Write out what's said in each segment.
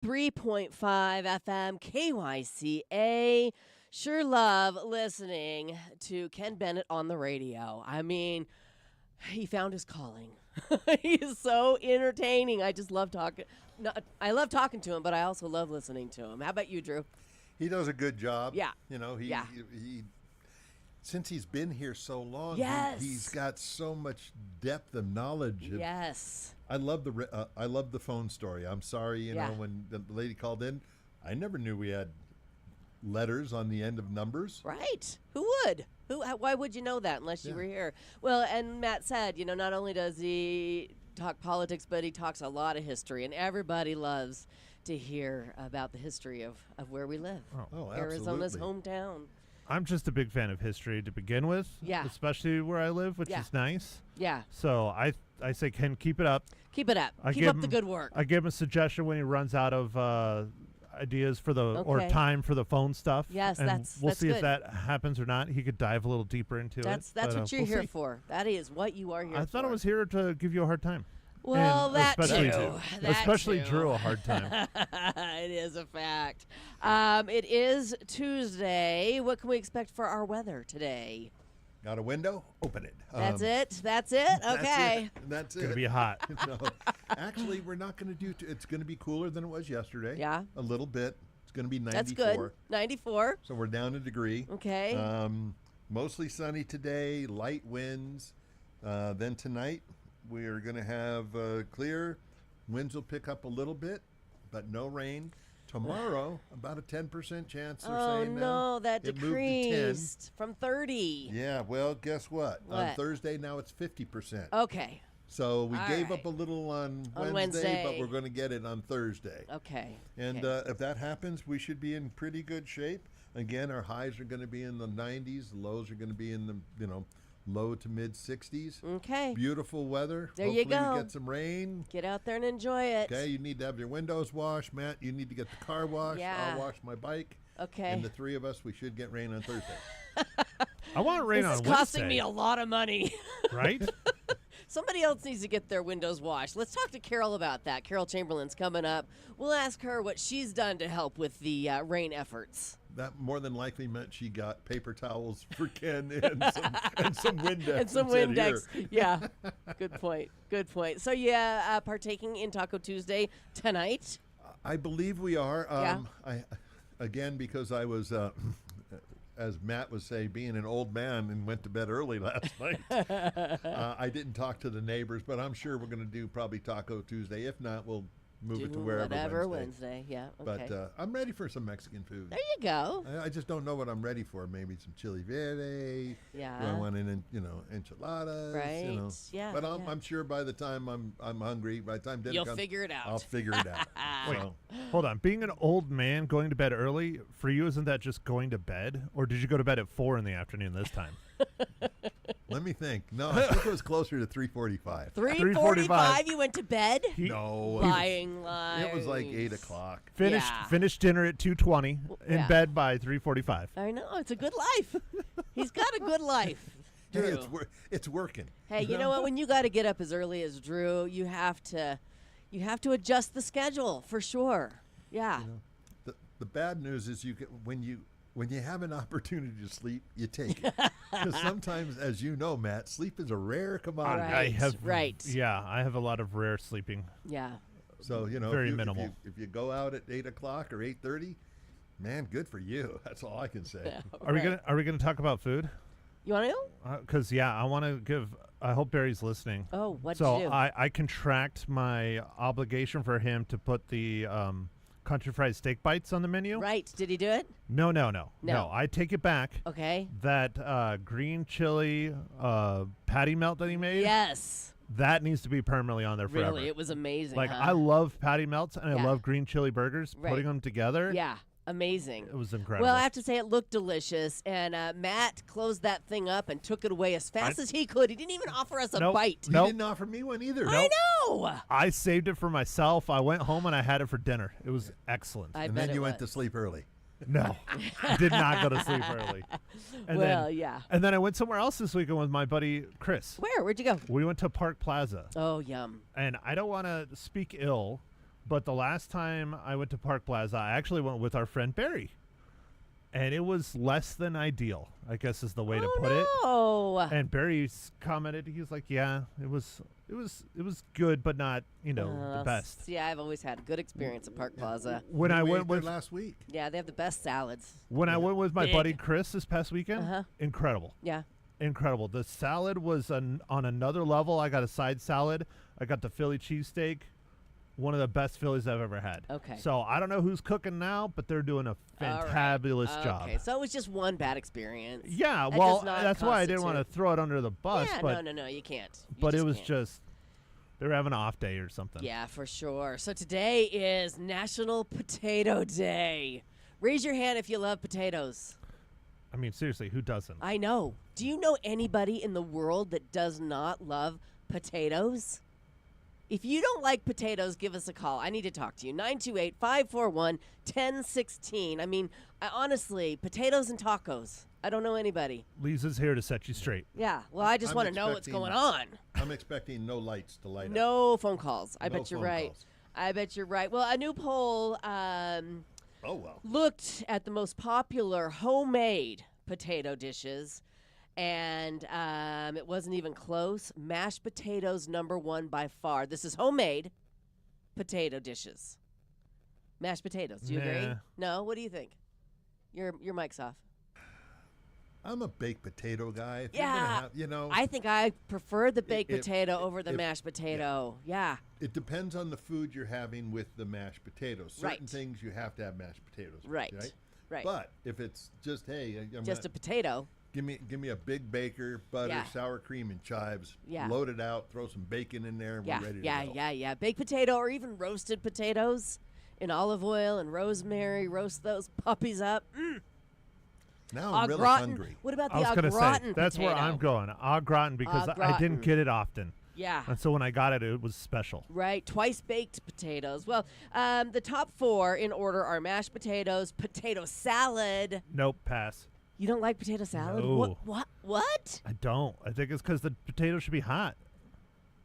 103.5 FM KYCA. Sure love listening to Ken Bennett on the radio. I mean, he found his calling. He's so entertaining. I just love talking. No, I love talking to him, but I also love listening to him. How about you, Drew? He does a good job. Yeah. He since he's been here so long, yes. he's got so much depth of knowledge. Yes. I love the phone story. I'm sorry, you know, when the lady called in, I never knew we had letters on the end of numbers. Right. Who would? Why would you know that unless you were here? Well, and Matt said, you know, not only does he talk politics, but he talks a lot of history, and everybody loves to hear about the history of where we live. Oh, Arizona's absolutely. hometown. I'm just a big fan of history to begin with. Yeah. Especially where I live, which is nice. Yeah. So I say, Ken, keep it up. Keep it up. Keep up the good work. I give him a suggestion when he runs out of ideas for or time for the phone stuff. Yes, and we'll that's see good. if that happens or not. He could dive a little deeper into it. That's what you're here for. That is what you are here for. I thought I was here to give you a hard time. Well, and that especially too. Especially Drew a hard time. It is a fact. It is Tuesday. What can we expect for our weather today? Got a window? Open it. That's it? Okay. That's it. It's going to be hot. No, actually, we're not going to do it's going to be cooler than it was yesterday. Yeah. A little bit. It's going to be 94. That's good. 94. So we're down a degree. Okay. Mostly sunny today, light winds. Then tonight, we are going to have clear. Winds will pick up a little bit, but no rain. Tomorrow, about a 10% chance they're saying now. No, that it decreased from 30. Yeah, well, guess what? What? On Thursday, now it's 50%. Okay. So we All gave right. up a little on On Wednesday, but Wednesday. we're going to get it on Thursday. Okay. And okay. if that happens, we should be in pretty good shape. Again, our highs are going to be in the 90s. The lows are going to be in the, low to mid 60s. Okay. Beautiful weather. There Hopefully you go. we get some rain. Get out there and enjoy it. Okay, you need to have your windows washed. Matt, you need to get the car washed. Yeah. I'll wash my bike. Okay. And the three of us, we should get rain on Thursday. I want rain on This is Wednesday. costing me a lot of money. Right? Somebody else needs to get their windows washed. Let's talk to Carol about that. Carol Chamberlain's coming up. We'll ask her what she's done to help with the rain efforts. That more than likely meant she got paper towels for Ken and some Windex. And some said, Windex. "Here." Yeah. Good point. Good point. So, yeah, partaking in Taco Tuesday tonight. I believe we are. Yeah. Again, because I was, as Matt was saying, being an old man and went to bed early last night. I didn't talk to the neighbors, but I'm sure we're going to do probably Taco Tuesday. If not, we'll move it to wherever whatever Wednesday. Yeah. Okay. But I'm ready for some Mexican food. There you go. I just don't know what I'm ready for. Maybe some chili verde. Yeah. Do I want enchiladas? Right. Yeah. But yeah. I'm sure by the time I'm hungry, by the time dinner You'll comes, figure it out. I'll figure it out. Wait, So, hold on. Being an old man going to bed early, for you, isn't that just going to bed? Or did you go to bed at 4 in the afternoon this time? let me think. No, I think it was closer to 3:45. 3:45. You went to bed. No, Lying lies. it was like 8 o'clock. Finished dinner at 2:20, in Yeah. bed by 3:45. I know. It's a good life. He's got a good life. Hey, Drew. it's working. Hey, you know what? When you got to get up as early as Drew, you have to adjust the schedule for sure. Yeah. The bad news is when you have an opportunity to sleep, you take it. Because sometimes, as you know, Matt, sleep is a rare commodity. Right. Yeah, I have a lot of rare sleeping. Yeah. So Very minimal. If you go out at 8 o'clock or 8:30, man, good for you. That's all I can say. Yeah, Are we gonna talk about food? You want to? Because I want to give. I hope Barry's listening. Oh, what So did you do? I contract my obligation for him to put the country fried steak bites on the menu. Right. Did he do it? No. No. I take it back. Okay. That green chili patty melt that he made. Yes. That needs to be permanently on there forever. Really, it was amazing. Like, huh? I love patty melts and Yeah. I love green chili burgers. Right. Putting them together. Yeah. Amazing. It was incredible. Well, I have to say it looked delicious, and Matt closed that thing up and took it away as fast as he could. He didn't even offer us a Nope. bite. You Nope. didn't offer me one either. I know. I saved it for myself. I went home and I had it for dinner. It was excellent. I And bet then you it went to was. sleep early. No, I did not go to sleep early. And Well, then, yeah. And then I went somewhere else this weekend with my buddy Chris. Where'd you go? We went to Park Plaza. Oh, yum. And I don't want to speak ill, But the last time I went to Park Plaza, I actually went with our friend Barry. And it was less than ideal, I guess is the way to put it. Oh, And Barry's commented, he was like, "Yeah, it was good, but not, the best." Yeah, I've always had a good experience at Park Plaza. When I We went ate there with last week. Yeah, they have the best salads. I went with my Big. buddy Chris this past weekend, Uh-huh. incredible. Yeah. Incredible. The salad was on another level. I got a side salad. I got the Philly cheesesteak. One of the best Phillies I've ever had. Okay. So I don't know who's cooking now, but they're doing a fantabulous job. Okay, so it was just one bad experience. Yeah, That well, does not that's why I didn't want to constitute- throw it under the bus. Yeah, but no, you can't. You but it was can't. just they were having an off day or something. Yeah, for sure. So today is National Potato Day. Raise your hand if you love potatoes. I mean, seriously, who doesn't? I know. Do you know anybody in the world that does not love potatoes? If you don't like potatoes, give us a call. I need to talk to you. 928-541-1016. I mean, honestly, potatoes and tacos. I don't know anybody. Lisa's here to set you straight. Yeah, well, I just I'm want to know what's expecting- going on. I'm expecting no lights to light up. No phone calls. I No bet you're phone right. calls. I bet you're right. Well, a new poll Oh, well. looked at the most popular homemade potato dishes, and it wasn't even close. Mashed potatoes #1 by far. This is homemade potato dishes. Mashed potatoes. Do you agree? Nah. No. What do you think? Your mic's off. I'm a baked potato guy. If you're Yeah. gonna have, I think I prefer the baked If- potato over the if- mashed potato. Yeah. it depends on the food you're having with the mashed potatoes. Certain Right. things you have to have mashed potatoes. with, Right. Right. But if it's just I'm Just a gonna- potato. give me a big baker, butter, Yeah. sour cream, and chives. Yeah. Load it out. Throw some bacon in there, and Yeah, we're ready yeah, to go. yeah. Baked potato or even roasted potatoes in olive oil and rosemary. Roast those puppies up. Now Au I'm really gratin. hungry. What about I the was au going to say, gratin that's potato? where I'm going. Au gratin, because Au I gratin. didn't get it often. Yeah. And so when I got it, it was special. Right, twice baked potatoes. Well, the top 4 in order are mashed potatoes, potato salad. Nope, pass. You don't like potato salad? No. What? I don't. I think it's because the potato should be hot.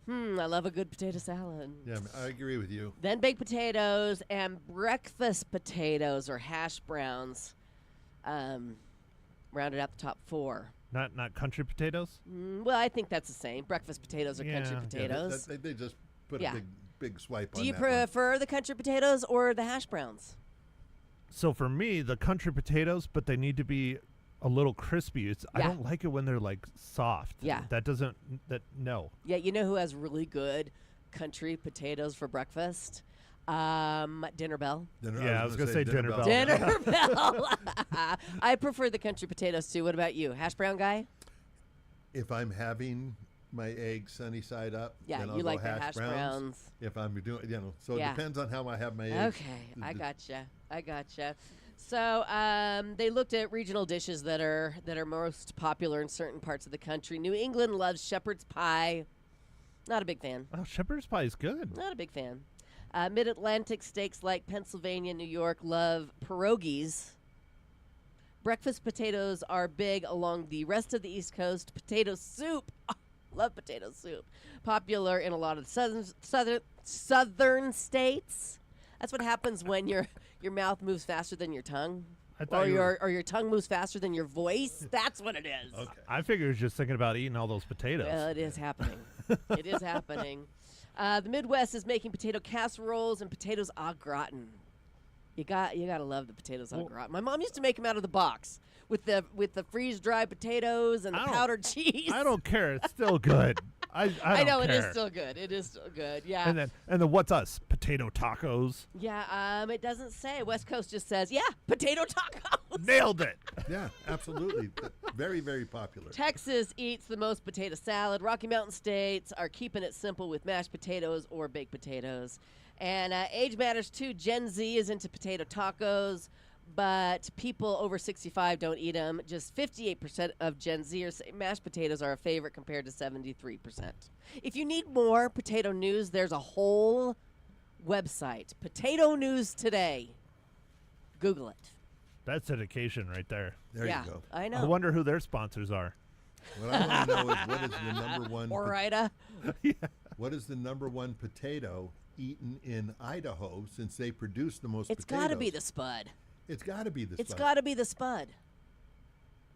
I love a good potato salad. Yeah, I agree with you. Then baked potatoes and breakfast potatoes or hash browns rounded out the top 4. Not country potatoes? Well, I think that's the same. Breakfast potatoes or country Yeah. potatoes. They just put Yeah. a big swipe on Do you that one. prefer the country potatoes or the hash browns? So for me, the country potatoes, but they need to be a little crispy. I Yeah. don't like it when they're like soft. Yeah. No. Yeah, you know who has really good country potatoes for breakfast? Dinner Bell. Yeah, I was gonna say Dinner Bell. Dinner Bell. I prefer the country potatoes too. What about you? Hash brown guy? If I'm having my eggs sunny side up, Yeah, then I'll you go like the hash hash browns. browns. If I'm doing, so Yeah. it depends on how I have my eggs. Okay, I gotcha. So they looked at regional dishes that are most popular in certain parts of the country. New England loves shepherd's pie. Not a big fan. Oh, shepherd's pie is good. Not a big fan. Mid-Atlantic states like Pennsylvania, New York love pierogies. Breakfast potatoes are big along the rest of the East Coast. Potato soup, love potato soup. Popular in a lot of southern states. That's what happens when your mouth moves faster than your tongue, I thought or your tongue moves faster than your voice. That's what it is. Okay. I figured he was just thinking about eating all those potatoes. Well, it is happening. It is happening. The Midwest is making potato casseroles and potatoes au gratin. You gotta love the potatoes au gratin. My mom used to make them out of the box with the freeze dried potatoes and the I don't- powdered cheese. I don't care. It's still good. I don't know care. it is still good. It is still good. Yeah. And then what's us? Potato tacos. Yeah. It doesn't say. West Coast just says potato tacos. Nailed it. Yeah, absolutely. Very, very popular. Texas eats the most potato salad. Rocky Mountain states are keeping it simple with mashed potatoes or baked potatoes. And age matters too. Gen Z is into potato tacos, but people over 65 don't eat them. Just 58% of Gen Zers say mashed potatoes are a favorite compared to 73%. If you need more potato news, there's a whole website, Potato News Today. Google it. That's dedication right there. There yeah, you go. I I know. wonder who their sponsors are. What I want to know is what is the number one Orida. what is the number one potato eaten in Idaho since they produce the most It's potatoes. got to be the Spud. It's got to be the It's Spud. got to be the Spud.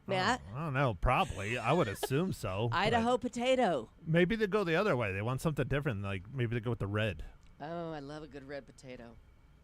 Matt? I don't know. Probably. I would assume so. but Idaho potato. Maybe they go the other way. They want something different. Like maybe they go with the red. Oh, I love a good red potato.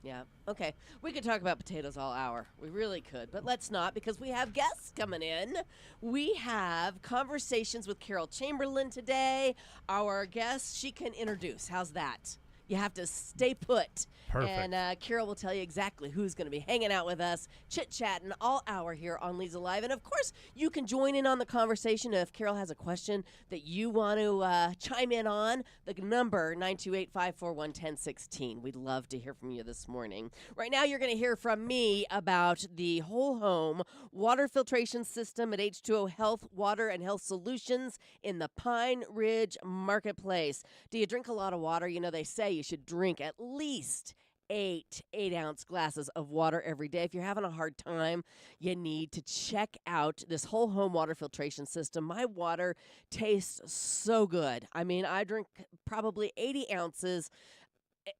Yeah. Okay. We could talk about potatoes all hour. We really could, but let's not because we have guests coming in. We have conversations with Carol Chamberlain today. Our guest, she can introduce. How's that? You have to stay put. Perfect. And Carol will tell you exactly who's going to be hanging out with us, chit-chatting all hour here on Leza Live. And, of course, you can join in on the conversation if Carol has a question that you want to chime in on. The number, 928-541-1016. We'd love to hear from you this morning. Right now, you're going to hear from me about the whole home water filtration system at H2O Health Water and Health Solutions in the Pine Ridge Marketplace. Do you drink a lot of water? You know, they say you should drink at least 8-ounce glasses of water every day. If you're having a hard time, you need to check out this whole home water filtration system. My water tastes so good. I mean, I drink probably 80 ounces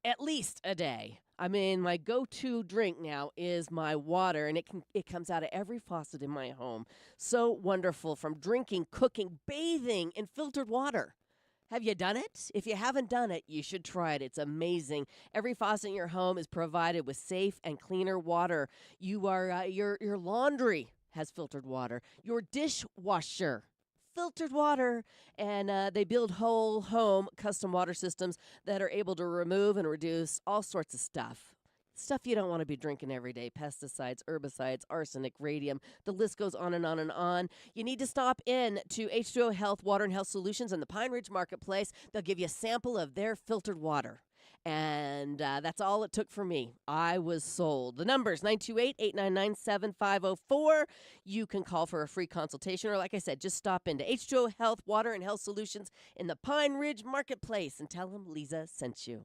at least a day. I mean, my go-to drink now is my water, and it comes out of every faucet in my home. So wonderful, from drinking, cooking, bathing in filtered water. Have you done it? If you haven't done it, you should try it. It's amazing. Every faucet in your home is provided with safe and cleaner water. Your laundry has filtered water. Your dishwasher, filtered water. And they build whole home custom water systems that are able to remove and reduce all sorts of stuff. Stuff you don't want to be drinking every day. Pesticides, herbicides, arsenic, radium. The list goes on and on and on. You need to stop in to H2O Health Water and Health Solutions in the Pine Ridge Marketplace. They'll give you a sample of their filtered water. And that's all it took for me. I was sold. The number's 928-899-7504. You can call for a free consultation, or like I said, just stop into H2O Health Water and Health Solutions in the Pine Ridge Marketplace and tell them Leza sent you.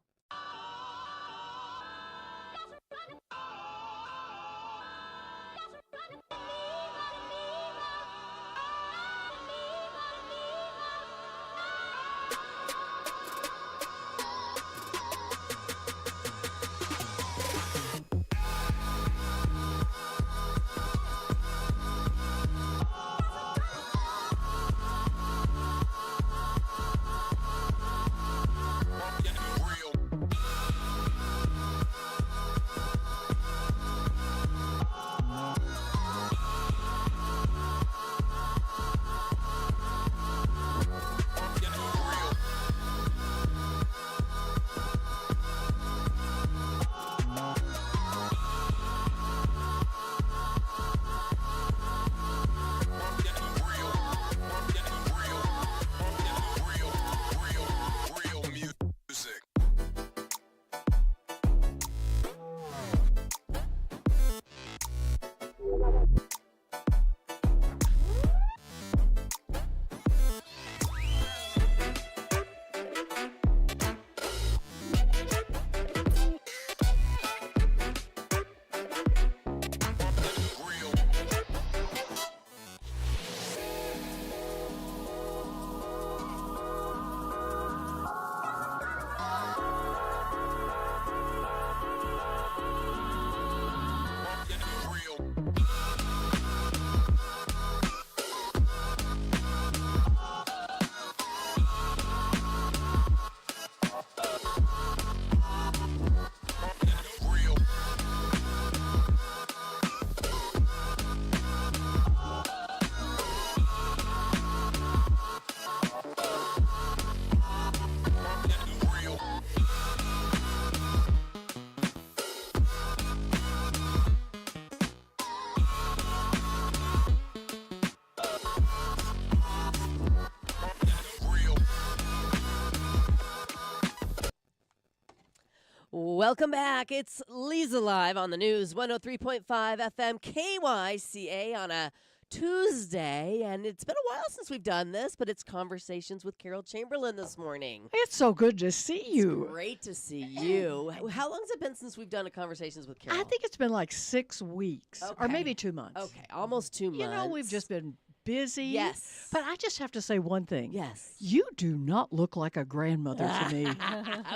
Welcome back. It's Leza Live on the news, 103.5 FM KYCA on a Tuesday. And it's been a while since we've done this, but it's Conversations with Carol Chamberlain this morning. It's so good to see you. It's great to see you. How long has it been since we've done a Conversations with Carol? I think it's been like 6 weeks or Okay. maybe 2 months. Okay, almost 2 months. You know, we've just been busy. Yes. But I just have to say one thing. Yes. You do not look like a grandmother to me.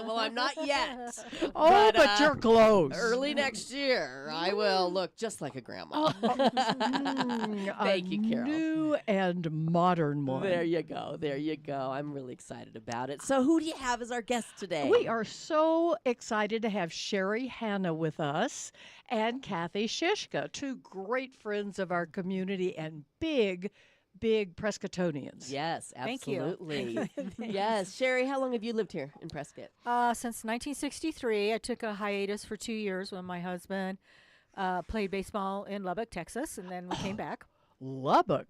Well, I'm not yet. Oh, but you're close. Early next year, I will look just like a grandma. Thank you, Carol. New and modern one. There you go. There you go. I'm really excited about it. So, who do you have as our guest today? We are so excited to have Sherry Hanna with us and Kathy Shishka, two great friends of our community and big Prescottonians. Yes, Thank you. absolutely. Yes. Sherry, how long have you lived here in Prescott? Since 1963, I took a hiatus for 2 years when my husband played baseball in Lubbock, Texas, and then we came back. Lubbock.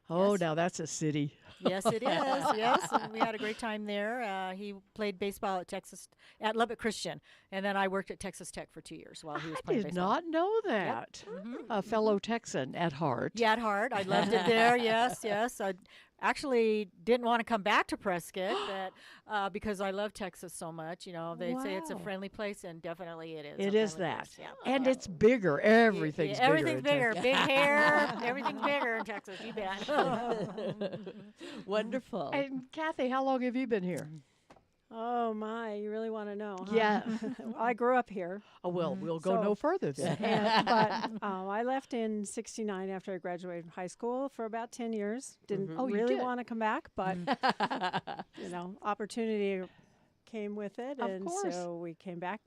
Oh, Yes. now that's a city. Yes, it is. Yes, and we had a great time there. He played baseball at Lubbock Christian, and then I worked at Texas Tech for 2 years while he was I playing did baseball. not know that. A fellow Texan at heart. Yeah, at heart. I loved it there. Yes, yes. I actually didn't want to come back to Prescott, but because I love Texas so much. You know, they say it's a Wow. friendly place, and definitely it is. It a is friendly that. place, yeah. And Yeah. it's bigger. Everything's bigger. Everything's in bigger. Texas. Big hair. Everything's bigger in Texas. You bet. Wonderful. And Kathy, how long have you been here? Oh my, you really want to know? Huh? Yeah. Well, I grew up here, Oh, well, we'll go no So- further then. but I left in '69 after I graduated from high school for about 10 years. Didn't Oh, you really did? want to come back, but opportunity came with it, Of and course. so we came back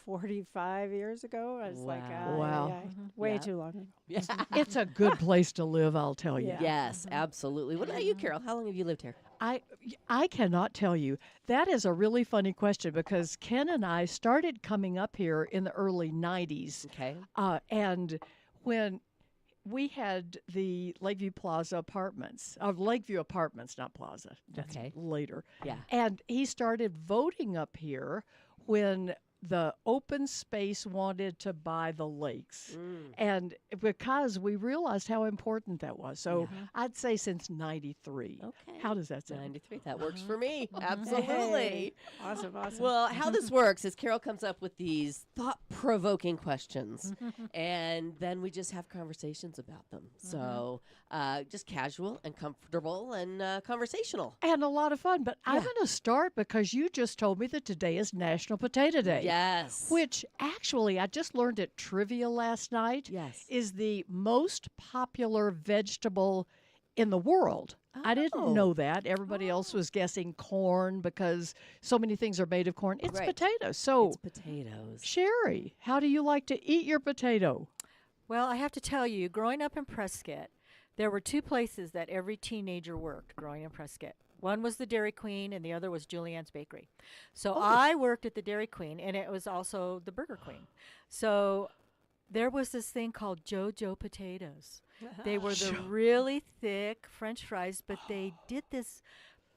45 years ago. I was like, Wow. Wow. way Yeah. too long ago. Yeah. It's a good place to live, I'll tell you. Yeah. Yes, absolutely. What about you, Carol? How long have you lived here? I cannot tell you. That is a really funny question because Ken and I started coming up here in the early 90s. Okay. And when we had the Lakeview Plaza apartments, Lakeview Apartments, not Plaza. That's Okay. later. Yeah. And he started voting up here when the open space wanted to buy the lakes. And because we realized how important that was. So I'd say since 93. Okay. How does that sound? 93. That works for me. Absolutely. Awesome, awesome. Well, how this works is Carol comes up with these thought-provoking questions, and then we just have conversations about them. So just casual and comfortable and conversational. And a lot of fun. But I'm going to start because you just told me that today is National Potato Day. Yes. Which actually, I just learned at trivia last night, Yes. is the most popular vegetable in the world. I didn't Oh. know that. Everybody else was guessing corn because so many things are made of corn. It's Right. potatoes. So, It's potatoes. Sherry, how do you like to eat your potato? Well, I have to tell you, growing up in Prescott, there were two places that every teenager worked growing in Prescott. One was the Dairy Queen, and the other was Julianne's Bakery. So I worked at the Dairy Queen, and it was also the Burger Queen. So there was this thing called JoJo potatoes. They were the really thick French fries, but they did this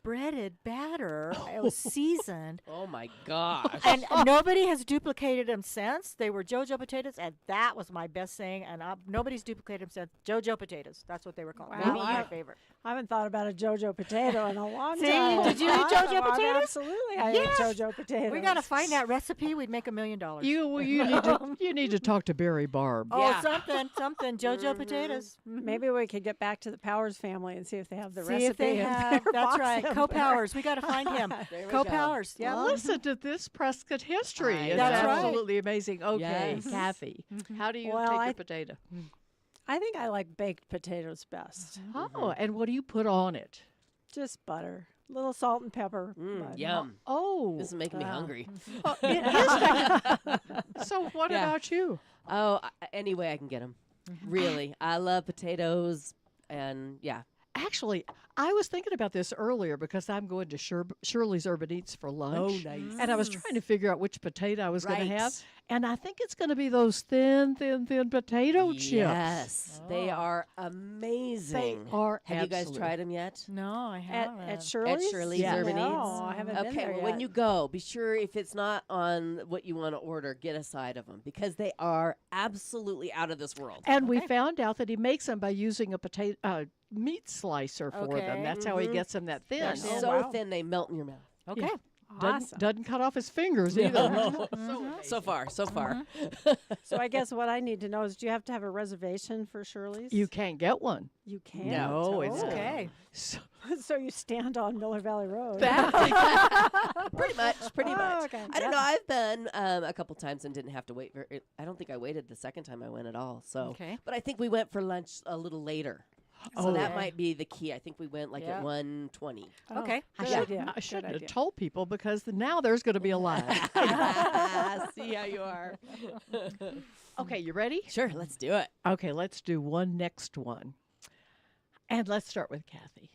breaded batter. It was seasoned. Oh, my gosh. And nobody has duplicated them since. They were JoJo potatoes, and that was my best thing. And nobody's duplicated them since. JoJo potatoes. That's what they were called. Wow. Maybe I- your favorite. I haven't thought about a JoJo potato in a long See, time. did you eat JoJo Awesome. potatoes? Absolutely, I Yes. ate JoJo potatoes. We got to find that recipe. We'd make $1 million. You need to talk to Barry Barb. Oh, Yeah. something. JoJo potatoes. Maybe we could get back to the Powers family and see if they have the See recipe. if they in have. their That's box right. somewhere. Co-Powers. We got to find him. There we Co-Powers. Yeah. Well, listen to this Prescott history. I It's That's right. absolutely amazing. Okay, Yes. Kathy, how do you Well, take I- your potato? I think I like baked potatoes best. Oh, and what do you put on it? Just butter, little salt and pepper. but- Yum. Oh, This is making me hungry. it is. So what Yeah. about you? Oh, any way I can get them. Really. I love potatoes, and yeah. Actually, I was thinking about this earlier because I'm going to Shirley's Urban Eats for lunch. Oh, nice. And I was trying to figure out which potato I was going to have. Right. And I think it's going to be those thin potato chips. Yes, they are amazing. Are Have you guys absolute. tried them yet? No, I At, haven't. at Shirley's? Shirley's Yeah. Urban No, Eats? I haven't been Okay, there well, when yet. you go, be sure if it's not on what you want to order, get a side of them because they are absolutely out of this world. And we found out that he makes them by using a potato meat slicer for them. Okay. That's how he gets them that thin. They're Oh, so wow. thin they melt in your mouth. Okay. Awesome. Doesn't cut off his fingers either. No. So far. So I guess what I need to know is, do you have to have a reservation for Shirley's? You can't get one. You can't. No, it's Okay. So, So you stand on Miller Valley Road. Pretty much. Oh, okay. I don't know. I've been a couple times and didn't have to wait. I don't think I waited the second time I went at all. So, Okay. but I think we went for lunch a little later. So Oh. that might be the key. I think we went like Yeah. at 1:20. Okay. Good I idea. shouldn't Good have idea. told people because now there's going to be a line. See how you are. Okay, you ready? Sure, let's do it. Okay, let's do one next one. And let's start with Kathy.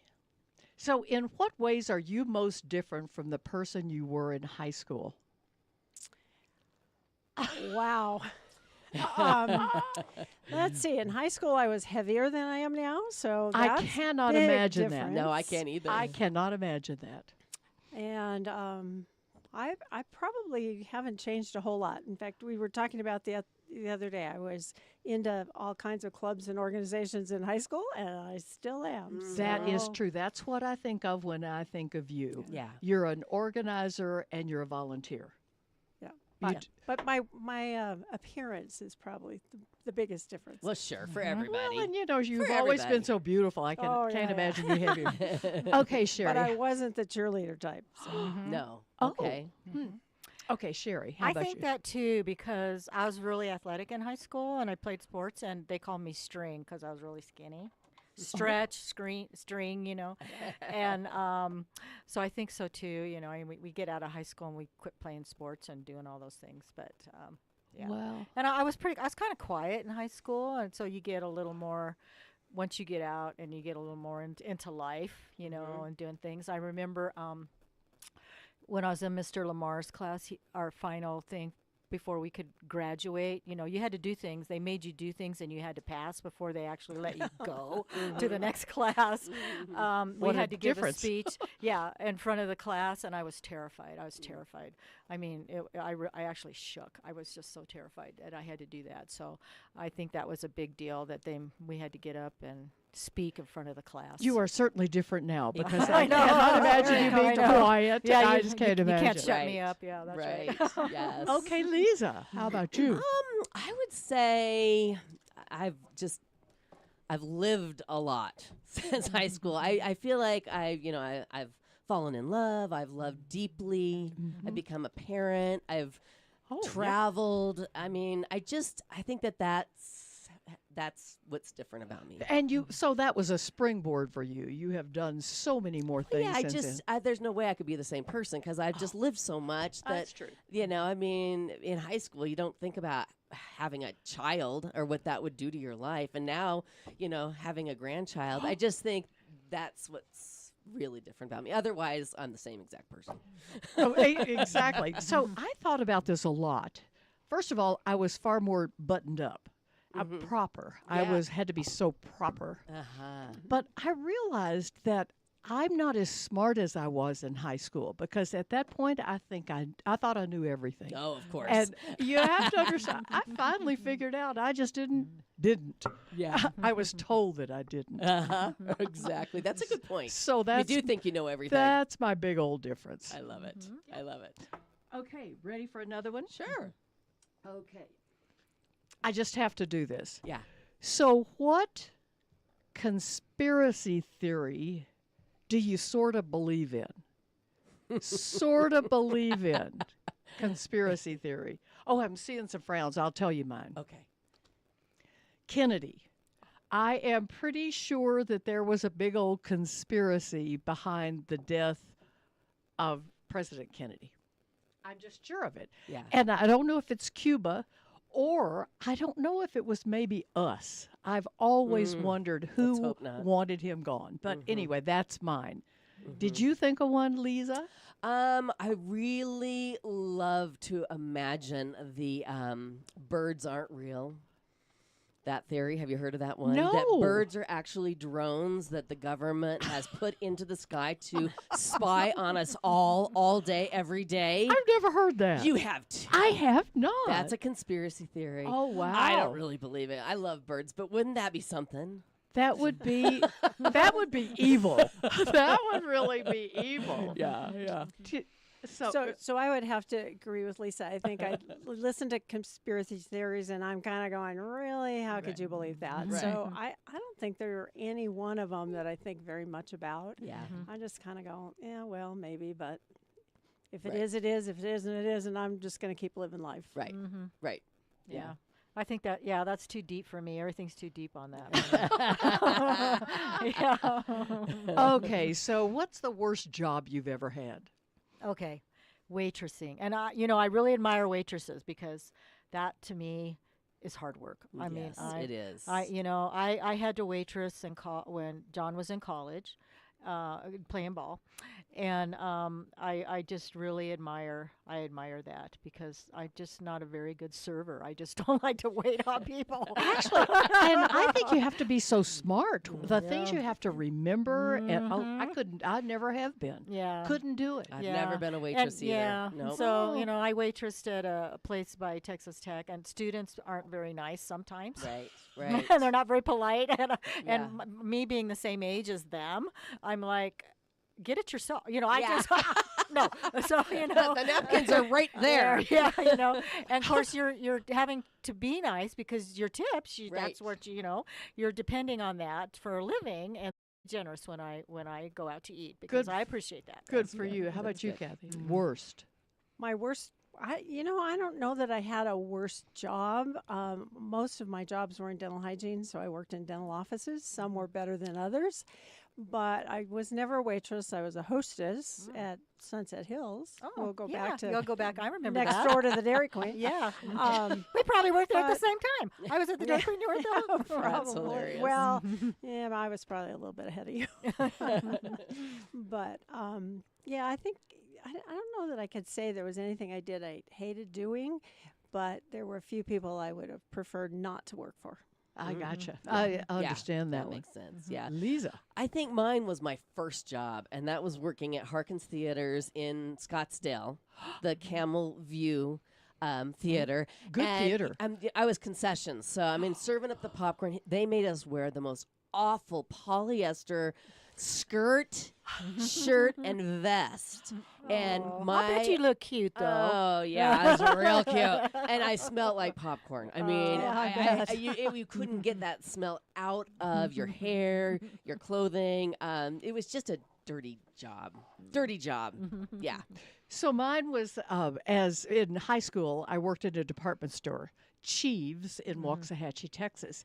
So, in what ways are you most different from the person you were in high school? Wow. Let's see. In high school, I was heavier than I am now, so I that's cannot big imagine that. difference. No, I can't either. I cannot imagine that. And I probably haven't changed a whole lot. In fact, we were talking about the other day. I was into all kinds of clubs and organizations in high school, and I still am. That is so- true. That's what I think of when I think of you. Yeah. You're an organizer and you're a volunteer. Yeah. You But, but my appearance is probably the biggest difference. Well, sure, for everybody. Well, and you know, you've For always been everybody. so beautiful. I Oh, can't yeah, imagine you heavier. Okay, Sherry. But I wasn't the cheerleader type. So. No. Oh. Okay. Okay, Sherry. How I about think you? that too, because I was really athletic in high school and I played sports, and they called me string because I was really skinny. Stretch, string, you know. And so I think so too. You know, I mean, we get out of high school and we quit playing sports and doing all those things. But yeah. Well, And I was kind of quiet in high school, and so you get a little more once you get out and you get a little more into life, you know, and doing things. I remember when I was in Mr. Lamar's class, our final thing before we could graduate, you know, you had to do things. They made you do things, and you had to pass before they actually let you go to the next class. We What a had to give a difference. speech, in front of the class, and I was terrified. I mean, I actually shook. I was just so terrified that I had to do that. So I think that was a big deal that we had to get up and speak in front of the class. you are certainly different now because I I know. cannot imagine you I being know. quiet. Yeah, I you, just you- can't you imagine. can't shut me Right. up. Yeah, that's Right. right. Yes. Okay, Lisa, how about you? I would say I've lived a lot since high school. I feel like I've fallen in love. I've loved deeply. I've become a parent. I've Oh, yeah. traveled. I mean, I think that's what's different about me. And so that was a springboard for you. You have done so many more things. Yeah, since then. there's no way I could be the same person because I've just lived so much that, That's true. I mean, in high school, you don't think about having a child or what that would do to your life. And now, having a grandchild, I just think that's what's really different about me. Otherwise, I'm the same exact person. Exactly. So I thought about this a lot. First of all, I was far more buttoned up. Proper. I Yeah. had to be so proper. Uh-huh. But I realized that I'm not as smart as I was in high school because at that point I think I thought I knew everything. Oh, of course. And you have to understand, I finally figured out I just didn't. yeah. I was told that I didn't. Uh-huh. Exactly. That's a good point. So You that's do think you know everything. that's my big old difference. I love it. I love it. Okay, ready for another one? Sure. Okay. I just have to do this. Yeah. So, what conspiracy theory do you sort of believe in? Sort of believe in conspiracy theory. Oh, I'm seeing some frowns. I'll tell you mine. Okay. Kennedy. I am pretty sure that there was a big old conspiracy behind the death of President Kennedy. I'm just sure of it. Yeah. And I don't know if it's Cuba or I don't know if it was maybe us. I've always wondered who hope not. wanted him gone. But anyway, that's mine. Did you think of one, Lisa? I really love to imagine the birds aren't real. That theory, have you heard of that one? That No. birds are actually drones that the government has put into the sky to spy on us all day, every day. I've never heard that. You have too. I have not. That's a conspiracy theory. Oh, wow. I don't really believe it. I love birds, but wouldn't that be something? That would be evil. That would really be evil. Yeah. So I would have to agree with Lisa. I think I listen to conspiracy theories, and I'm kind of going, really? How could you believe that? Right. So I don't think there are any one of them that I think very much about. Yeah. I just kind of go, yeah, well, maybe, but if it Right. is, it is. If it isn't, it isn't. I'm just going to keep living life. Right. Right. Yeah. I think that, that's too deep for me. Everything's too deep on that. Yeah. Okay, so what's the worst job you've ever had? Okay. Waitressing. And I really admire waitresses because that to me is hard work. I mean, Yes, it is. I had to waitress when John was in college, playing ball. And I just really admire that because I'm just not a very good server. I just don't like to wait on people. Actually, and I think you have to be so smart. The things you have to remember, and I couldn't. I never have been. Yeah. Couldn't do it. I've never been a waitress either. Yeah. Nope. So, I waitressed at a place by Texas Tech, and students aren't very nice sometimes. Right. Right. And they're not very polite. And Yeah. me being the same age as them, I'm like, get it yourself. I Yeah. just, no. So, The napkins are right there. Yeah. And of course you're having to be nice because your tips, that's what you're depending on that for a living, and generous when I go out to eat because I appreciate that. Good for you. How about you, Kathy? Worst. My worst, I don't know that I had a worst job. Most of my jobs were in dental hygiene, so I worked in dental offices. Some were better than others, but I was never a waitress. I was a hostess at Sunset Hills. Oh, we'll go back to you'll go back. I remember next that. door to the Dairy Queen. Yeah. Um, We probably worked there at the same time. I was at the Dairy Queen, you were there? That's hilarious. Well, yeah, I was probably a little bit ahead of you. But yeah, I think I don't know that I could say there was anything I did I hated doing, but there were a few people I would have preferred not to work for. I gotcha. I understand that That one. makes sense. Yeah. Lisa. I think mine was my first job, and that was working at Harkins Theaters in Scottsdale, the Camel View theater. Good And theater. I was concessions, so serving up the popcorn. They made us wear the most awful polyester skirt, shirt, and vest. And I bet you look cute, though. Oh yeah, I was real cute, and I smelled like popcorn. I mean, you couldn't get that smell out of your hair, your clothing. It was just a dirty job. Dirty job. Yeah. So mine was as in high school, I worked in a department store, Cheeves in Waxahachie, Texas,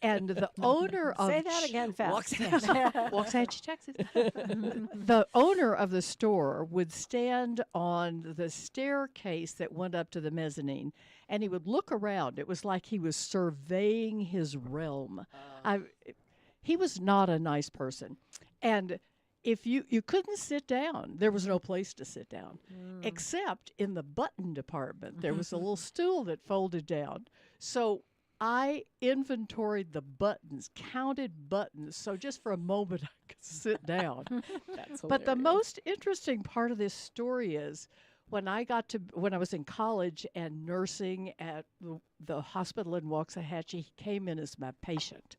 and the owner of Say that again fast. Waxahachie, Texas. The owner of the store would stand on the staircase that went up to the mezzanine, and he would look around. It was like he was surveying his realm. He was not a nice person, and if you couldn't sit down, there was no place to sit down, except in the button department. There was a little stool that folded down. So I inventoried the buttons, counted buttons, so just for a moment I could sit down. That's But the hilarious. most interesting part of this story is when I was in college and nursing at the hospital in Waxahachie, he came in as my patient.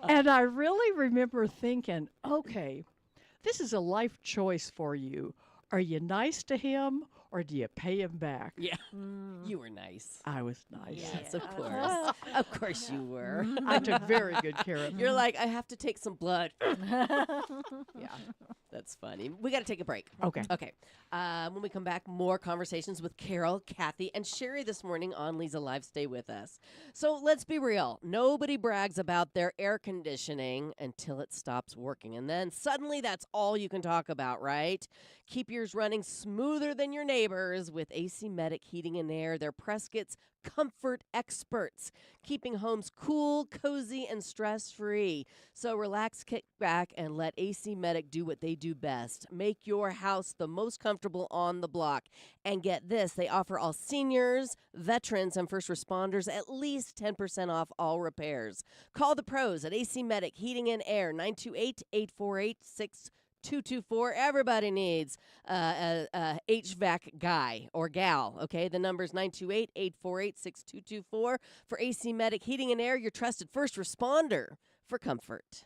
And I really remember thinking, okay, this is a life choice for you. Are you nice to him or do you pay him back? Yeah. You were nice. I was nice. Yes, of course. Of course you were. I took very good care of him. You're like, I have to take some blood. Yeah, that's funny. We got to take a break. Okay. Okay. When we come back, more conversations with Carol, Kathy, and Sherry this morning on Leza Live. Stay with us. So let's be real. Nobody brags about their air conditioning until it stops working. And then suddenly that's all you can talk about, right? Keep yours running smoother than your neighbors with AC Medic Heating and Air. They're Prescott's comfort experts, keeping homes cool, cozy, and stress-free. So relax, kick back, and let AC Medic do what they do best. Make your house the most comfortable on the block. And get this, they offer all seniors, veterans, and first responders at least 10% off all repairs. Call the pros at AC Medic Heating and Air, 928-848-6224. Everybody needs a HVAC guy or gal, okay? The number's 928-848-6224 for AC Medic Heating and Air, your trusted first responder for comfort.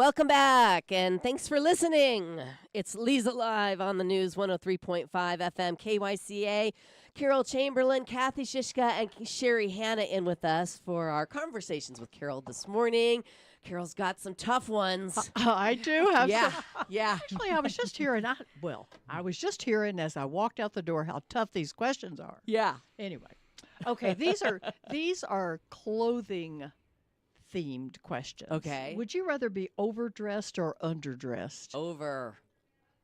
Welcome back, and thanks for listening. It's Leza Live on the News 103.5 FM KYCA. Carol Chamberlain, Kathy Shishka, and Sherry Hanna in with us for our conversations with Carol this morning. Carol's got some tough ones. I do have Yeah, some. yeah. Actually, I was just hearing, I was just hearing as I walked out the door how tough these questions are. Yeah. Anyway, okay, these are clothing themed questions. Okay. Would you rather be overdressed or underdressed? Over.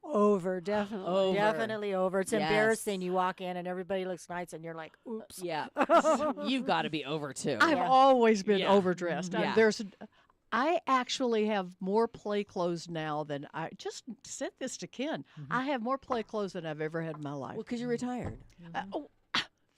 Over, definitely. Over. Definitely over. It's Yes. embarrassing. You walk in and everybody looks nice, and you're like, oops. Yeah. You've got to be over, too. I've Yeah. always been Yeah. overdressed. Yeah. I actually have more play clothes now than I just said this to Ken. I have more play clothes than I've ever had in my life. Well, because you're retired.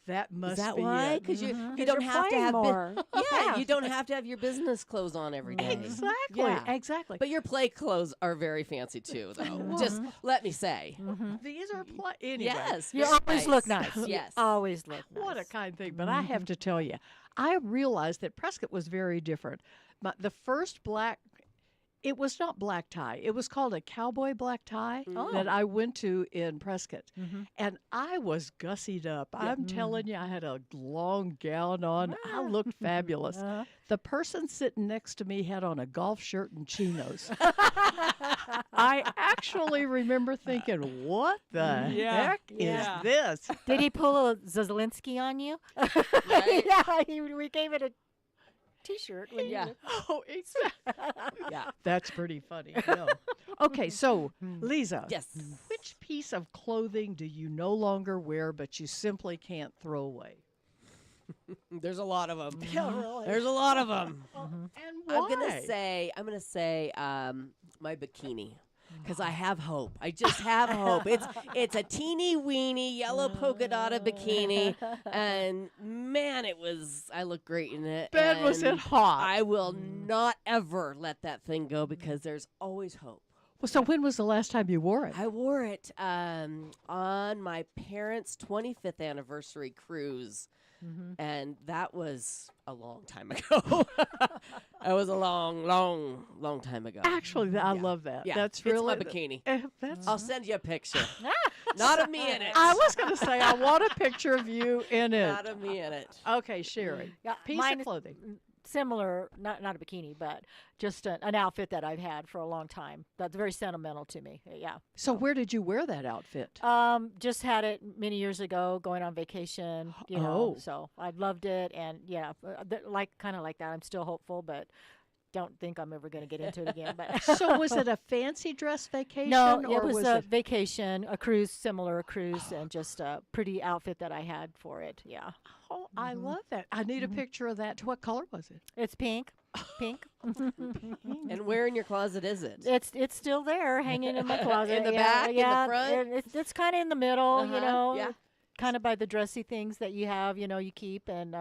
That must Is that be why? it. Because you You're don't have to playing have more. yeah, you don't have to have your business clothes on every day. Exactly. Yeah. Exactly. But your play clothes are very fancy too, though. Just let me say. These are play. Anyway, Yes, You very always look nice. Yes. You always look nice. what a kind thing. But I have to tell you, I realized that Prescott was very different. The first it was not black tie. It was called a cowboy black tie that I went to in Prescott. And I was gussied up. I'm telling you, I had a long gown on. I looked fabulous. The person sitting next to me had on a golf shirt and chinos. I actually remember thinking, what the heck is this? Did he pull a Zazelinsky on you? Right? Yeah, we gave it a T-shirt. When Yeah. Oh, exactly. Yeah. That's pretty funny. No. Okay, so Leza, Yes. which piece of clothing do you no longer wear but you simply can't throw away? There's a lot of them. Yeah, really. There's a lot of them. And why? I'm gonna say my bikini. Because I have hope. I just have hope. It's a teeny weeny yellow polka dotted bikini, and man, I look great in it. Ben, was it and hot? I will not ever let that thing go because there's always hope. Well, so when was the last time you wore it? I wore it on my parents' 25th anniversary cruise. And that was a long time ago. That was a long, long, long time ago. Actually, I love that. Yeah, That's it's really my bikini. That's. I'll send you a picture. Not of me in it. I was going to say I want a picture of you in it. Not of me in it. Okay, Sherry. Yeah, Piece mine of is clothing. similar, not a bikini, but just an outfit that I've had for a long time. That's very sentimental to me. Yeah. So where did you wear that outfit? Just had it many years ago, going on vacation. You know, so I loved it, and yeah, kind of like that. I'm still hopeful, but don't think I'm ever going to get into it again. But So was it a fancy dress vacation? no, or it was a vacation, a cruise, similar cruise, and just a pretty outfit that I had for it. Yeah, Oh, I love that. I need a picture of that. What color was it? it's pink. Pink. And where in your closet is it? It's still there, hanging in my closet. In the yeah, back, in the yeah, front? It's kind of in the middle, you Uh-huh, know. yeah. Kind of by the dressy things that you have, you know, you keep, and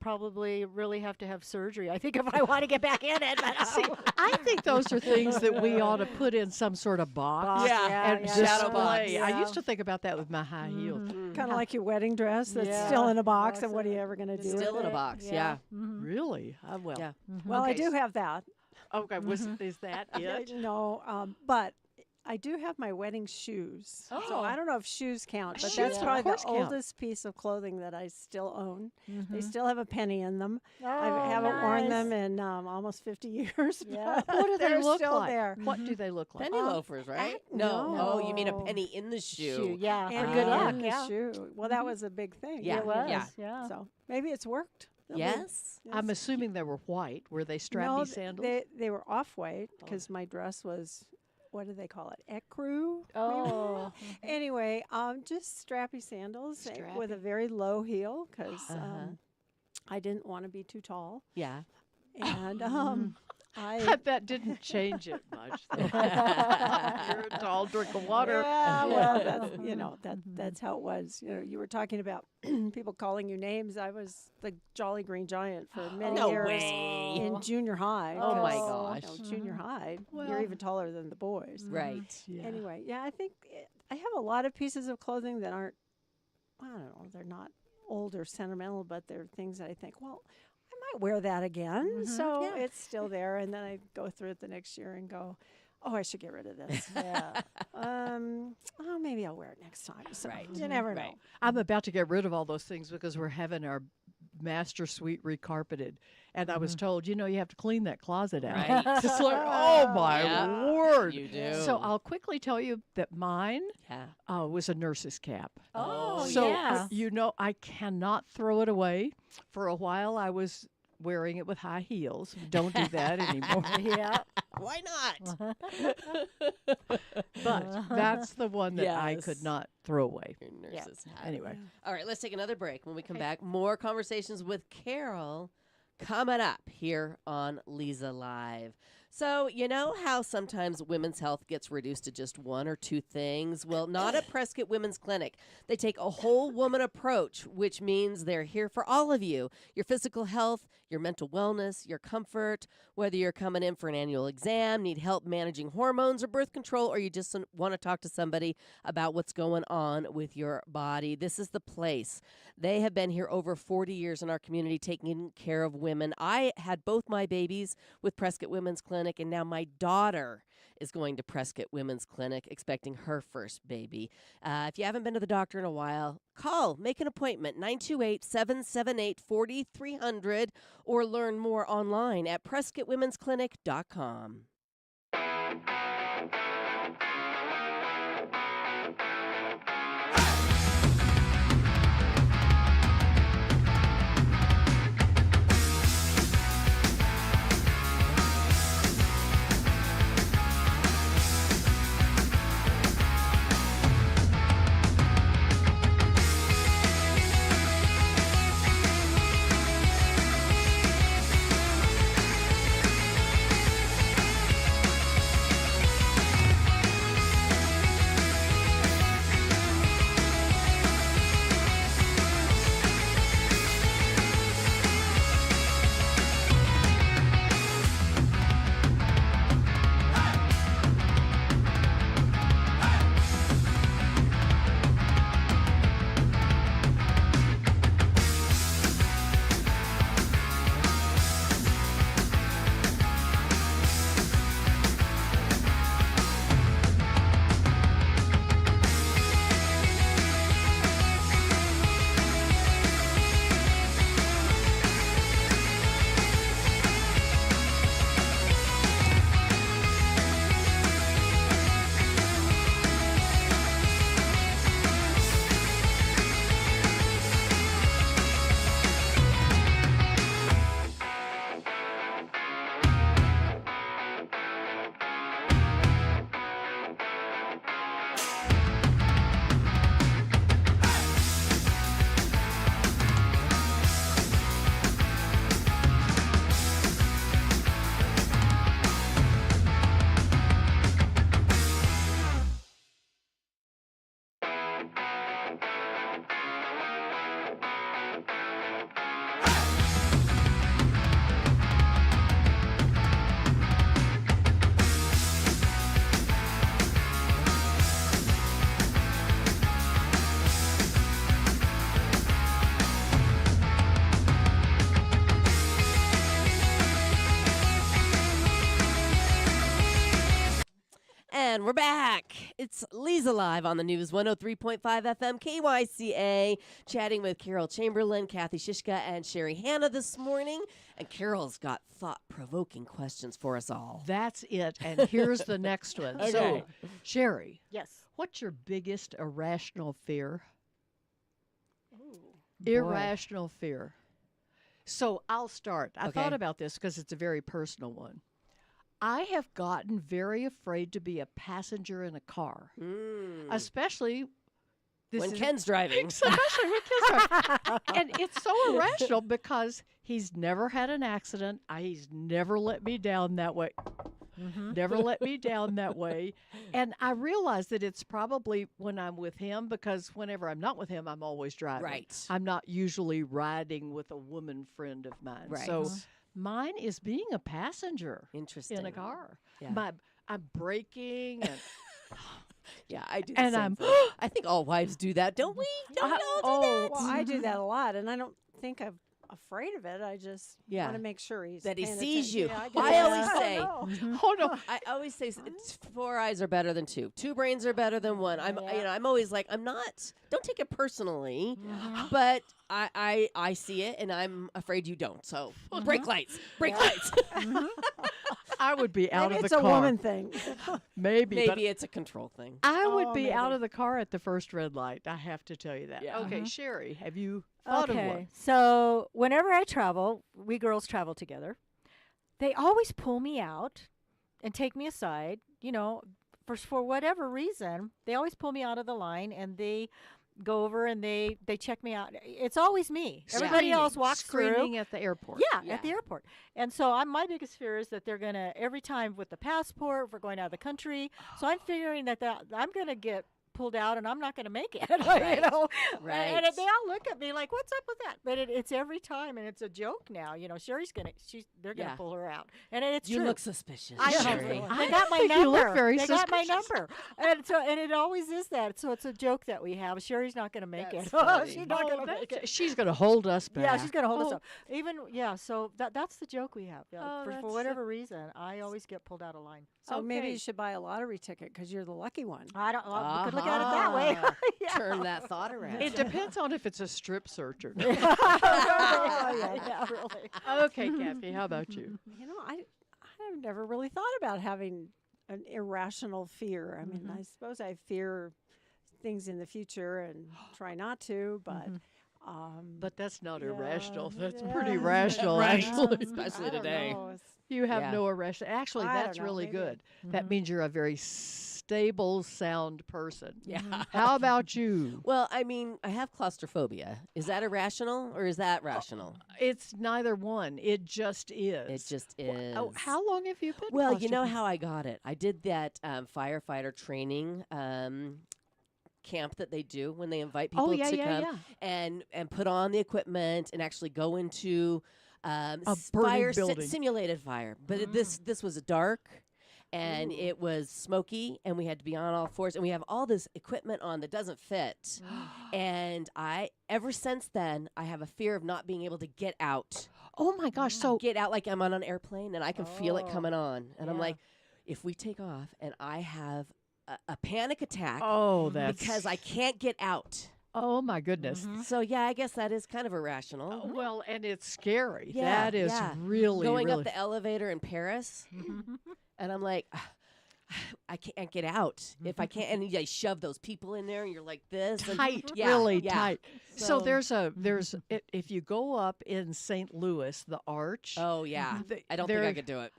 probably really have to have surgery. I think if I want to get back in it. But, See, I think those are things that we ought to put in some sort of box. Yeah, And shadow box. display. I used to think about that with my high heels. Kind of like your wedding dress that's Yeah. still in a box, Box and what are of you it. ever going to do Still with in a it? box. Yeah. Yeah. Really? Well. Yeah. Well, I Okay, do have that. Okay, is that it? No, but I do have my wedding shoes. So Oh. I don't know if shoes count, but Shoes, that's of probably course, the count. oldest piece of clothing that I still own. They still have a penny in them. Oh, I haven't worn them nice. in almost 50 years. Yeah. but What do they they're look still like? there. What do they look like? Penny loafers, right? no. Oh, you mean a No. penny in the shoe? Shoe, yeah, And for good luck. in the Yeah, shoe. Well, that was a big thing. Yeah, it was. yeah. Yeah. So maybe it's worked. They'll be- Yes. I'm assuming they were white. Were they strappy no, sandals? They were off white because my dress was, what do they call it? Ecru? Oh. Anyway, just strappy sandals with a very low heel because I didn't want to be too tall. Yeah. And That didn't change it much. though. You're a tall drink of water. Yeah, well, that's how it was. You know, you were talking about people calling you names. I was the Jolly Green Giant for many No years way. in junior high. Oh, my 'cause, gosh. junior high, Well- you're even taller than the boys. Right. Yeah. Anyway, I think I have a lot of pieces of clothing that aren't, I don't know, they're not old or sentimental, but they're things that I think, well, I might wear that again. So Yeah. it's still there. And then I go through it the next year and go, oh, I should get rid of this. Yeah. Oh, maybe I'll wear it next time. So Right. you never know. Right. I'm about to get rid of all those things because we're having our master suite recarpeted. And I was told, you have to clean that closet out. Right. It's like, oh my Yeah, word. you do. So I'll quickly tell you that mine Yeah. was a nurse's cap. Oh, So, yeah. I cannot throw it away. For a while, I was wearing it with high heels. Don't do that anymore. Yeah. Why not? But that's the one that I Yes. could not throw away. Your nurse's hat. Anyway. All right, let's take another break. When we come back, more conversations with Carol coming up here on Leza Live. So, you know how sometimes women's health gets reduced to just one or two things? Well, not at Prescott Women's Clinic. They take a whole woman approach, which means they're here for all of you. Your physical health, your mental wellness, your comfort, whether you're coming in for an annual exam, need help managing hormones or birth control, or you just want to talk to somebody about what's going on with your body. This is the place. They have been here over 40 years in our community taking care of women. I had both my babies with Prescott Women's Clinic, and now my daughter is going to Prescott Women's Clinic expecting her first baby. If you haven't been to the doctor in a while, call, make an appointment, 928-778-4300, or learn more online at PrescottWomen'sClinic.com. And we're back. It's Leza Live on the News 103.5 FM KYCA, chatting with Carol Chamberlain, Kathy Shishka, and Sherry Hanna this morning. And Carol's got thought-provoking questions for us all. That's it. And here's the next one. So, Okay. Sherry, Yes. what's your biggest irrational fear? Boy. Irrational fear. So I'll start. I Okay. thought about this because it's a very personal one. I have gotten very afraid to be a passenger in a car, especially When Ken's driving. especially when kids are. And it's so irrational because he's never had an accident. He's never let me down that way. Never let me down that way. And I realize that it's probably when I'm with him, because whenever I'm not with him, I'm always driving. Right. I'm not usually riding with a woman friend of mine. Right. So mine is being a passenger Interesting. in a car. Yeah. I'm braking and Yeah, I do the And same I'm- thing. I think all wives do that, don't we? Don't we all do that? Well, I do that a lot, and I don't think afraid of it. I just Yeah. want to make sure he's That he paying sees attention. you. Yeah, I guess. always don't say- know. Oh no. I always say 4 eyes are better than 2. 2 brains are better than 1. I'm always like, don't take it personally, but I see it and I'm afraid you don't. So brake lights. I would be out Maybe of it's the a car. woman thing. Maybe. but Maybe it's a control thing. I would Oh, be out maybe. of the car at the first red light. I have to tell you that. Yeah. Okay, Sherry, have you thought of one? So whenever I travel, we girls travel together. They always pull me out and take me aside. For whatever reason, they always pull me out of the line and they go over and they check me out. It's always me. Everybody else walks through. Screening at the airport. Yeah, at the airport. And so my biggest fear is that they're going to, every time with the passport, if we're going out of the country. So I'm figuring that I'm going to get pulled out and I'm not going to make it. Right. And Right. they all look at me like, what's up with that? But it's every time and it's a joke now. Sherry's they're going to Yeah. pull her out. And it's You true. look suspicious, I know. Sherry. They got my think number. you look very they got my suspicious. number. And it always is that. So it's a joke that we have. Sherry's not going to make That's it. funny. She's not going to make it. She's going to hold us back. Yeah, she's going to hold us Oh. up. So that's the joke we have. Yeah, Oh, for that's whatever reason, I always get pulled out of line. So maybe Okay. you should buy a lottery ticket because you're the lucky one. I don't. We could look at it that way. Yeah. Turn that thought around. It depends on if it's a strip search or not. yeah, really. Okay, Kathy, how about you? I've never really thought about having an irrational fear. I mean, I suppose I fear things in the future and try not to, but. But that's not yeah, irrational. That's yeah, pretty but- rational, Right. actually. Especially I don't today. know. It's- You have Yeah. no irrational. Actually, I don't that's know, really maybe. good. That means you're a very stable, sound person. Yeah. How about you? Well, I mean, I have claustrophobia. Is that irrational or is that rational? It's neither one. It just is. It just is. Oh, how long have you been? Well, you know claustrophobic? how I got it. I did that firefighter training camp that they do when they invite people Oh, yeah, to yeah, come yeah. and put on the equipment and actually go into burning fire building. simulated fire. But this was dark. And it was smoky, and we had to be on all fours, and we have all this equipment on that doesn't fit. And ever since then, I have a fear of not being able to get out. Oh my gosh! So Get out like I'm on an airplane, and I can feel it coming on. And I'm Yeah. like, if we take off, and I have a panic attack that's because I can't get out. Oh my goodness. So yeah, I guess that is kind of irrational. Well, and it's scary. Yeah, that is yeah. really Going really. up the elevator in Paris, and I'm like, I can't get out. If I can't, and you shove those people in there, and you're like this, and tight, yeah, really yeah. tight. So So- there's if you go up in St. Louis, the Arch. Oh yeah, th- I don't think I there- could do it.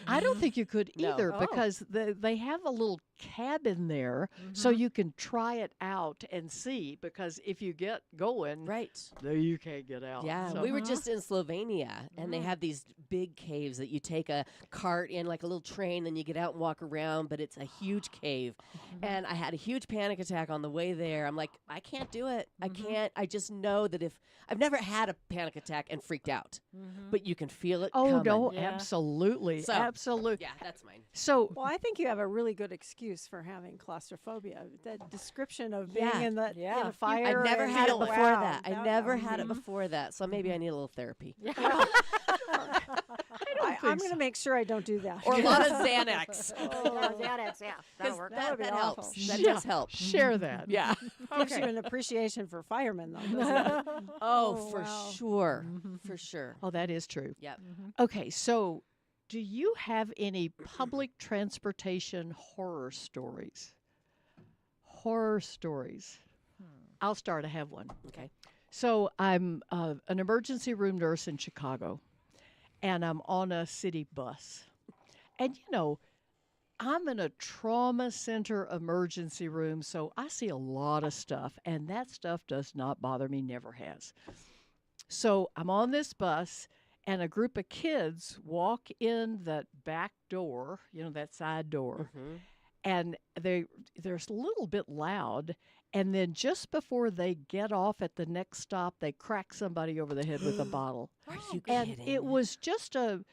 I don't think you could No. either Oh. because they have a little cabin there so you can try it out and see because if you get going, Right. there you can't get out. Yeah, So- we were just in Slovenia, and they have these big caves that you take a cart in, like a little train, and you get out and walk around, but it's a huge cave. And I had a huge panic attack on the way there. I'm like, I can't do it. I can't. I just know that if I've never had a panic attack and freaked out, but you can feel it Oh coming. no, Yeah. absolutely, So, absolutely. Yeah, that's mine. So Well, I think you have a really good excuse for having claustrophobia. That description of being Yeah. in Yeah. a fire. I've never and had it wow, before that. I never had it mhm. before that. So maybe I need a little therapy. I'm going to make sure I don't do that. Or a lot of Xanax. Yeah, that'll work. That, would be that awful. helps. That Yeah. does help. share that. Yeah. Gives you an appreciation for firemen, though. doesn't it? Oh, for wow. sure. For sure. Oh, that is true. Yep. Okay, so do you have any public transportation horror stories? Horror stories. I'll start. I have one. Okay. So I'm an emergency room nurse in Chicago, and I'm on a city bus. And, I'm in a trauma center emergency room, so I see a lot of stuff, and that stuff does not bother me, never has. So I'm on this bus, and a group of kids walk in that back door, that side door, and they're a little bit loud. And then just before they get off at the next stop, they crack somebody over the head with a bottle. Are you And kidding? it was just a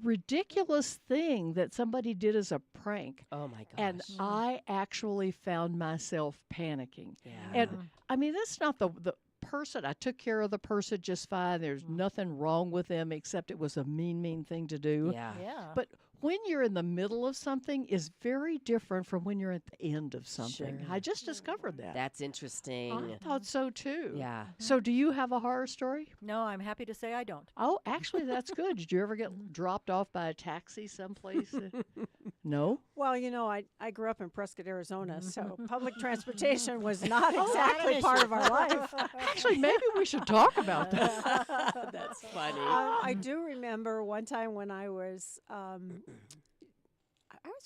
ridiculous thing that somebody did as a prank. Oh my gosh. And I actually found myself panicking. yeah. And I mean, that's not the person. I took care of the person just fine. There's nothing wrong with them except it was a mean thing to do. Yeah. Yeah. But when you're in the middle of something is very different from when you're at the end of something. Sure. I just discovered that. That's interesting. I thought so too. Yeah. So do you have a horror story? No, I'm happy to say I don't. Oh, actually, that's good. Did you ever get dropped off by a taxi someplace? No? Well, I grew up in Prescott, Arizona, so public transportation was not Oh, exactly part of our life. Actually, maybe we should talk about that. That's funny. I do remember one time when I was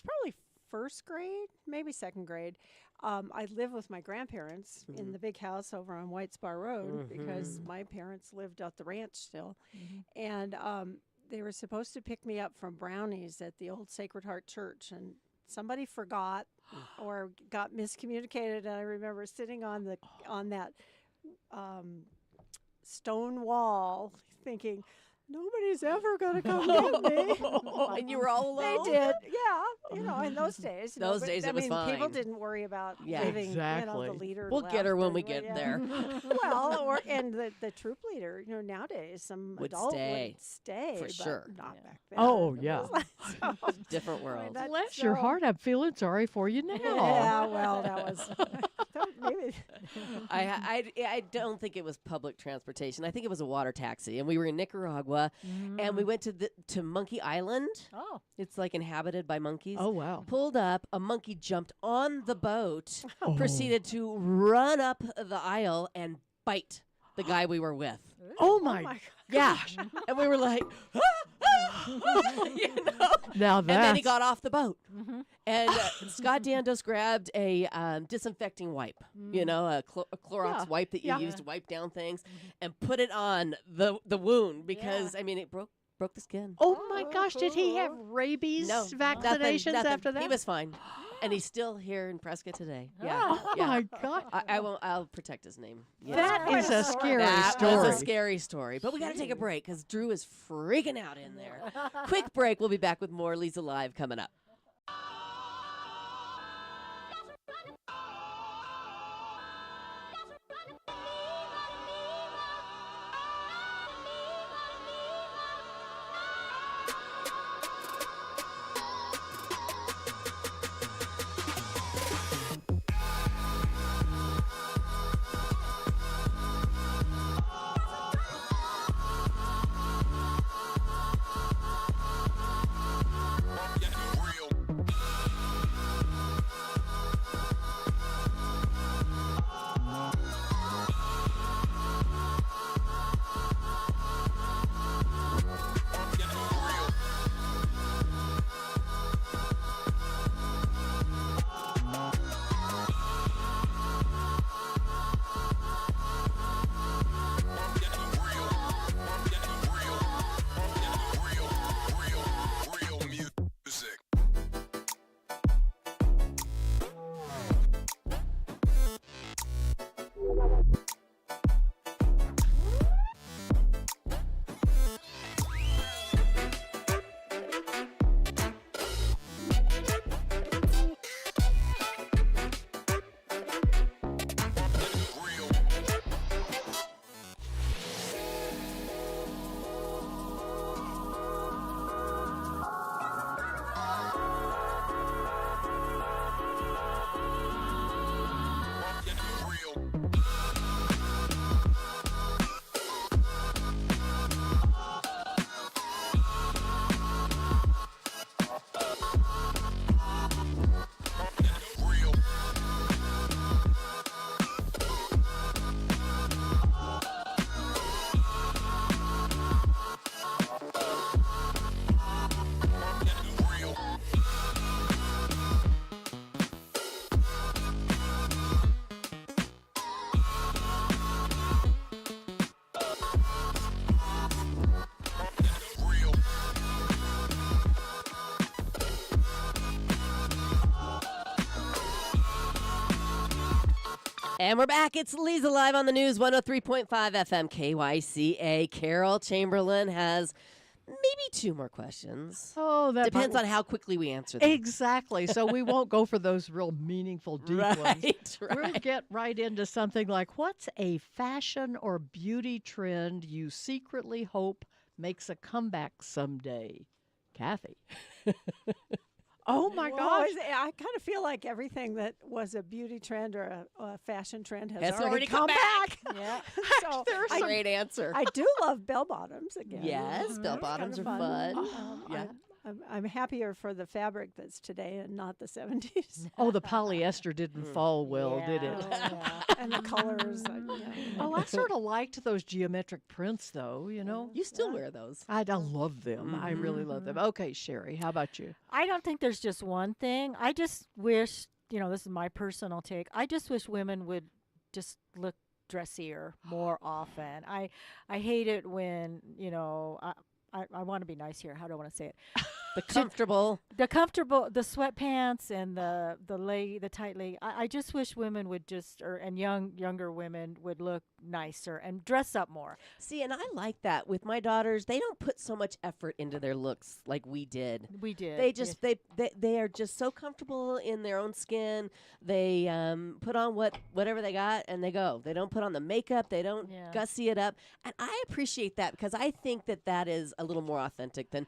probably first grade, maybe second grade. I lived with my grandparents in the big house over on White Spar Road because my parents lived at the ranch still. And they were supposed to pick me up from Brownies at the old Sacred Heart Church, and somebody forgot or got miscommunicated. And I remember sitting on that stone wall thinking, nobody's ever going to come get me. And you were all alone? They did, yeah. In those days. Those days it was People fine. didn't worry about Yeah. leaving, Exactly. the leader. We'll get her when left we and- get yeah. there. Well, and the troop leader, nowadays some Would adult stay. would stay. For but sure. Not back then. Oh, It yeah. was like- so- Different world. that- Bless your so- heart. I'm feeling sorry for you now. Yeah, well, that was maybe. I don't think it was public transportation. I think it was a water taxi, and we were in Nicaragua, and we went to Monkey Island. Oh. It's like inhabited by monkeys. Oh, wow. Pulled up, a monkey jumped on the boat, Oh. proceeded to run up the aisle and bite the guy we were with. Oh, my. my Yeah, and we were like, "Ah, ah," Now And then he that's got off the boat. And Scott Dandos grabbed a disinfecting wipe, a Clorox Yeah, wipe that you yeah. use to wipe down things, and put it on the wound because, it broke the skin. Oh my gosh, did he have rabies No, vaccinations nothing. after that? He was fine. And he's still here in Prescott today. Yeah. Oh yeah. my god. I won't. I'll protect his name. Yeah. That is a scary That story. was a scary story. But we got to take a break because Drew is freaking out in there. Quick break. We'll be back with more Leza Live coming up. And we're back. It's Leza Live on the News, 103.5 FM KYCA. Carol Chamberlain has maybe 2 more questions. Oh, that Depends on how quickly we answer them. Exactly. So we won't go for those real meaningful deep ones. Right, We'll right. get right into something like, what's a fashion or beauty trend you secretly hope makes a comeback someday? Kathy. Oh my Well, gosh. I kind of feel like everything that was a beauty trend or a fashion trend has Has already come back. Yeah. So There's some- Great answer. I do love bell bottoms again. Yes, bell It's bottoms kinda are fun. Yeah. I'm happier for the fabric that's today and not the 70s. Oh, the polyester didn't fall well, did Yeah. it? Yeah. And the colors. Oh, I sort of liked those geometric prints, though, you know? You still wear those. I love them. I really love them. Okay, Sherry, how about you? I don't think there's just one thing. I just wish, this is my personal take. I just wish women would just look dressier more often. I hate it when, I want to be nice here. How do I want to say it? The comfortable. The sweatpants and the tight leg. I just wish women would and younger women would look nicer and dress up more. See, and I like that with my daughters. They don't put so much effort into their looks like we did. We did. They just they are just so comfortable in their own skin. They put on whatever they got and they go. They don't put on the makeup. They don't Yeah. gussy it up. And I appreciate that because I think that is a little more authentic than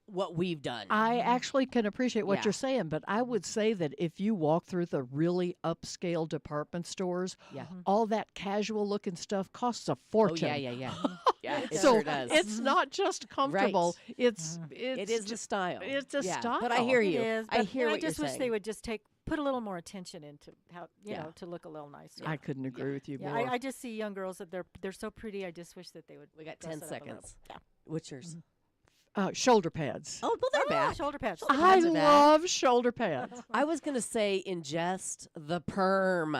what we've done. I actually can appreciate what Yeah. you're saying, but I would say that if you walk through the really upscale department stores, Yeah. all that casual looking stuff costs a Oh fortune. yeah. Yeah, it So sure does. it's not just comfortable. It's It is the style. it's a Yeah, style. But I hear It you. is, I but hear I what just you're wish saying. they would just put a little more attention into how Yeah. to look a little nicer. I couldn't agree with you Yeah, more. I just see young girls that they're so pretty. I just wish that they would. We got dress 10 it up a little. seconds. Yeah. What's yours? Shoulder pads. Oh, well, they're back. Shoulder pads. Shoulder I pads are back. love shoulder pads. I was gonna say ingest the perm.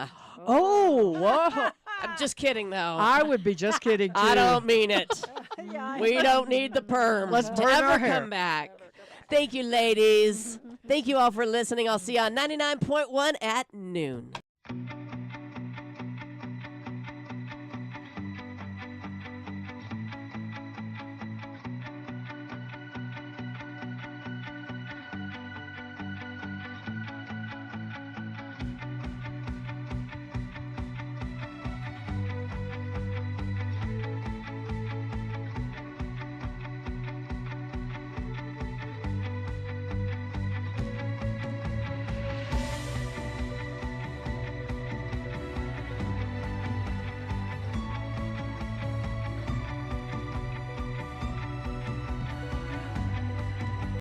Oh, whoa. I'm just kidding, though. I would be just kidding, too. I don't mean it. Yeah. We don't need the perm. Let's burn Never our hair. come back. Thank you, ladies. Thank you all for listening. I'll see you on 99.1 at noon.